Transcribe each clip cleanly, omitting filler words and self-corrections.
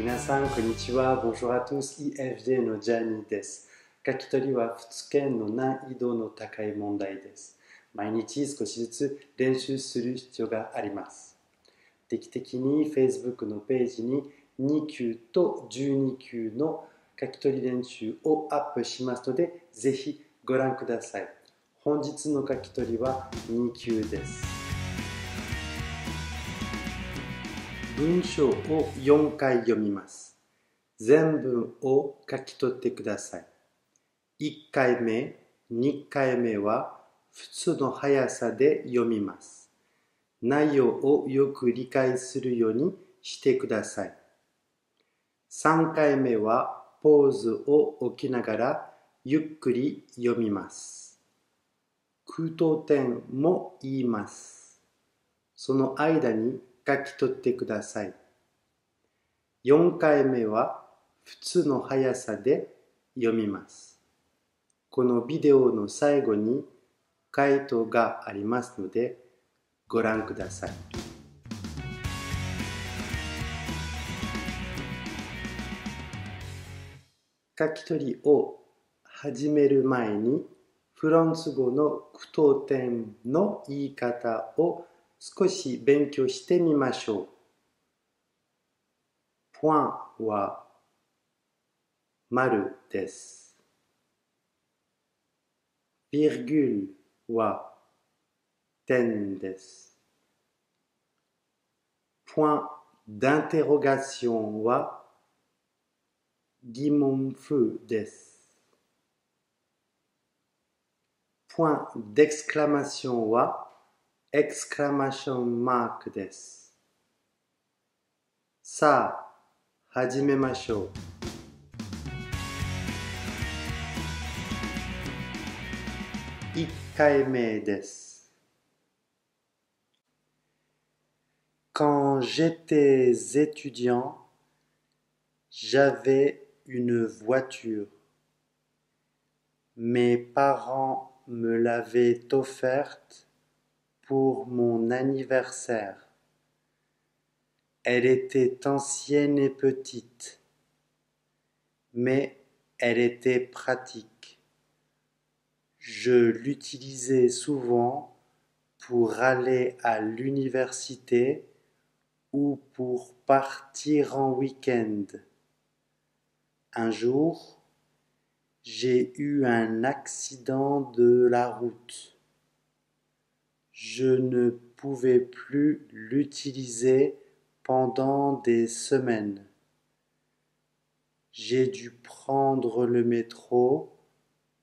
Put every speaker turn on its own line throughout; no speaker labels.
皆さん、こんにちは。Bonjour à tous. EFD のジャーニーです。書き取りは2日の難易度の高い問題です。毎日少しずつ練習する必要があります。定期的に Facebook のページに2級と12級の書き取り練習をアップしますので、ぜひご覧ください。本日の書き取りは2級です。文章を4回読みます。全文を書き取ってください。1回目、2回目は普通の速さで読みます。内容をよく理解するようにしてください。3回目はポーズを置きながらゆっくり読みます。句読点も言います。その間に書き取ってください。4回目は普通の速さで読みます。このビデオの最後に回答がありますのでご覧ください。書き取りを始める前にフランス語の句読点の言い方を少し勉強してみましょう。ポイントは丸です。ビーグルは点です。ポイントダンテロガションは疑問符です。ポイントデクスクラマションはエクスクラマションマークです。さあ、始めましょう。1回目です。Quand j'étais étudiant, j'avais une voiture. Mes parents me l'avaient offerte pour mon anniversaire. Elle était ancienne et petite, mais elle était pratique. Je l'utilisais souvent pour aller à l'université ou pour partir en week-end. Un jour, j'ai eu un accident de la route. Je ne pouvais plus l'utiliser pendant des semaines. J'ai dû prendre le métro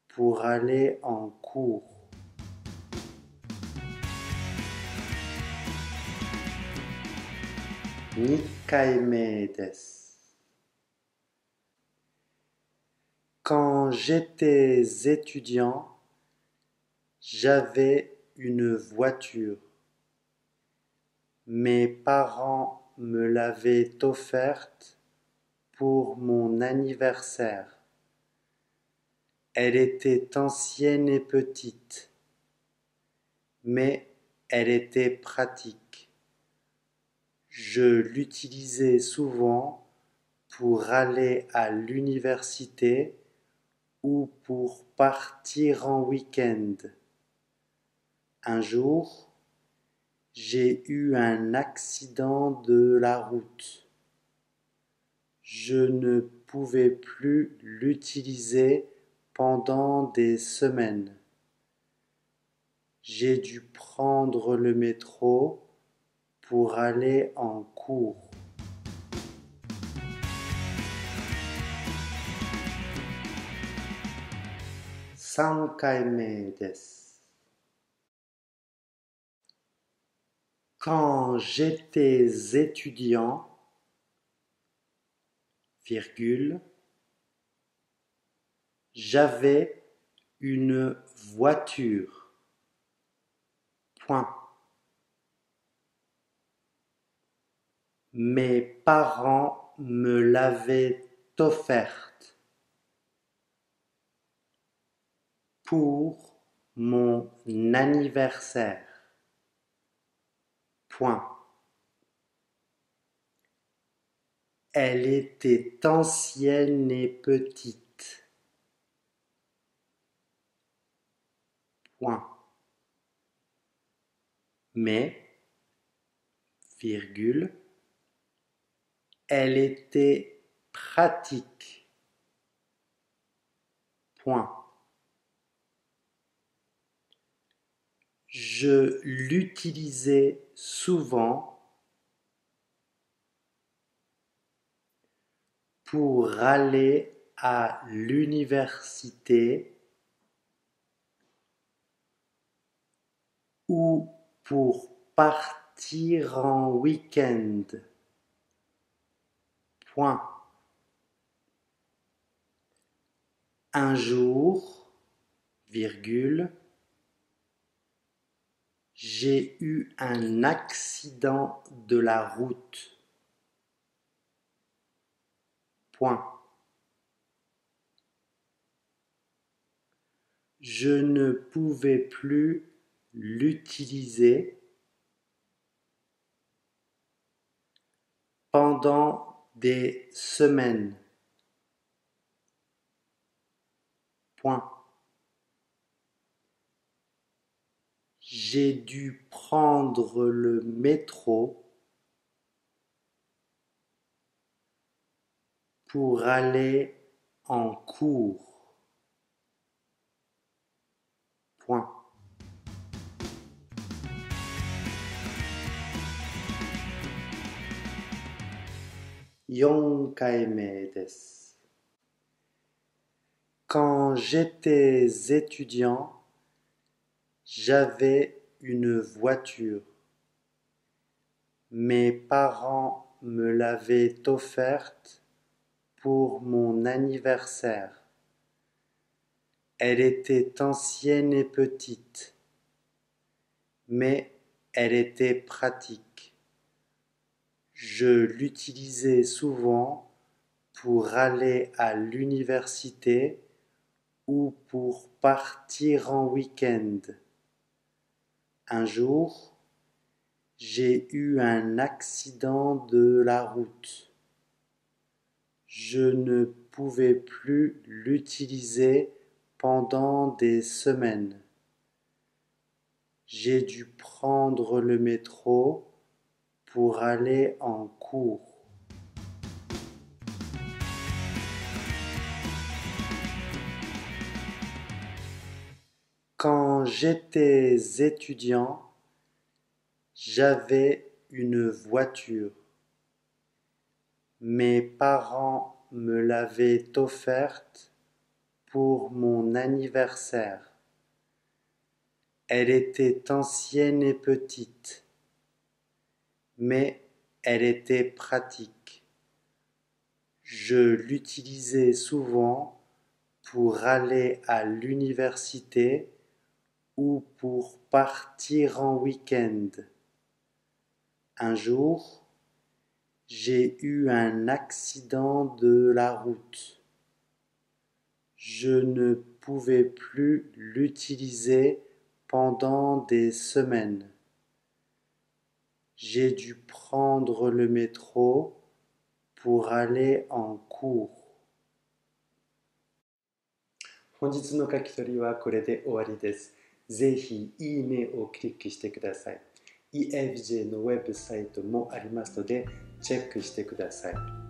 pour aller en cours. 2回目です。Quand j'étais étudiant, j'avais une voiture. Mes parents me l'avaient offerte pour mon anniversaire. Elle était ancienne et petite, mais elle était pratique. Je l'utilisais souvent pour aller à l'université ou pour partir en week-end. Un jour, j'ai eu un accident de la route. Je ne pouvais plus l'utiliser pendant des semaines. J'ai dû prendre le métro pour aller en cours. 3回目です。Quand j'étais étudiant, virgule, j'avais une voiture. Point. Mes parents me l'avaient offerte pour mon anniversaire. Point. Elle était ancienne et petite. Point. Mais, virgule, elle était pratique. Point. Je l'utilisais souvent pour aller à l'université ou pour partir en week-end. Point. Un jour, virgule, j'ai eu un accident de la route. Point. Je ne pouvais plus l'utiliser pendant des semaines. Point. J'ai dû prendre le métro pour aller en cours. Point. 4回目です。Quand j'étais étudiant, j'avais une voiture. Mes parents me l'avaient offerte pour mon anniversaire. Elle était ancienne et petite, mais elle était pratique. Je l'utilisais souvent pour aller à l'université ou pour partir en week-end. Un jour, j'ai eu un accident de la route. Je ne pouvais plus l'utiliser pendant des semaines. J'ai dû prendre le métro pour aller en cours. Quand j'étais étudiant, j'avais une voiture. Mes parents me l'avaient offerte pour mon anniversaire. Elle était ancienne et petite, mais elle était pratique. Je l'utilisais souvent pour aller à l'université ou pour partir en week-end. Un jour, j'ai eu un accident de la route. Je ne pouvais plus l'utiliser pendant des semaines. J'ai dû prendre le métro pour aller en cours. 本日の書き取りはこれで終わりです。ぜひいいねをクリックしてください。EFJ のウェブサイトもありますのでチェックしてください。